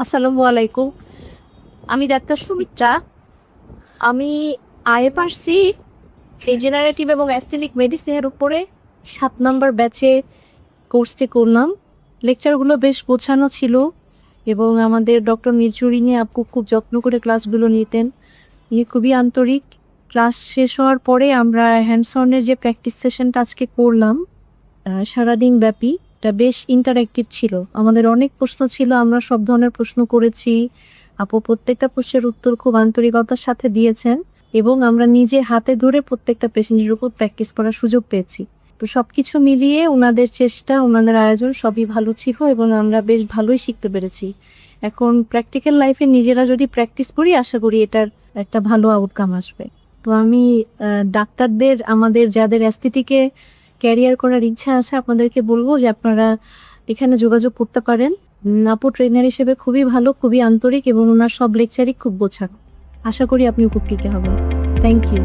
আসসালামু আলাইকুম। আমি ডাক্তার সুমিত্রা। আমি আইএ পারছি রিজেনারেটিভ এবং অ্যাস্থেটিক মেডিসিনের উপরে ৭ নাম্বার ব্যাচে কোর্সটি করলাম। লেকচারগুলো বেশ গোছানো ছিল এবং আমাদের ডক্টর মিরচুরিনী আপু খুব যত্ন করে ক্লাসগুলো নিতেন। উনি খুবই আন্তরিক। ক্লাস শেষ হওয়ার পরে আমরা হ্যান্ডস অনের যে প্র্যাকটিস সেশনটা আজকে করলাম সারাদিন ব্যাপী, এটা বেশ ইন্টারেক্টিভ ছিল। আমাদের অনেক প্রশ্ন ছিল, আমরা সব ধরনের প্রশ্ন করেছি। আপু প্রত্যেকটা প্রশ্নের উত্তর খুব আন্তরিকতার সাথে দিয়েছেন এবং আমরা নিজে হাতে ধরে প্রত্যেকটা পেশেন্টের উপর প্র্যাকটিস করার সুযোগ পেয়েছি। তো সবকিছু মিলিয়ে ওনাদের চেষ্টা, ওনাদের আয়োজন সবই ভালো ছিল এবং আমরা বেশ ভালোই শিখতে পেরেছি। এখন প্র্যাকটিক্যাল লাইফে নিজেরা যদি প্র্যাকটিস করি, আশা করি এটার একটা ভালো আউটকাম আসবে। তো আমি ডাক্তারদের, আমাদের যাদের অ্যাস্থেটিকে ক্যারিয়ার করার ইচ্ছা আছে, আপনাদেরকে বলবো যে আপনারা এখানে যোগাযোগ করতে পারেন। আপু ট্রেনার হিসেবে খুবই ভালো, খুবই আন্তরিক এবং ওনার সব লেকচারই খুব গোছানো। আশা করি আপনি উপকৃত হবেন। Thank you.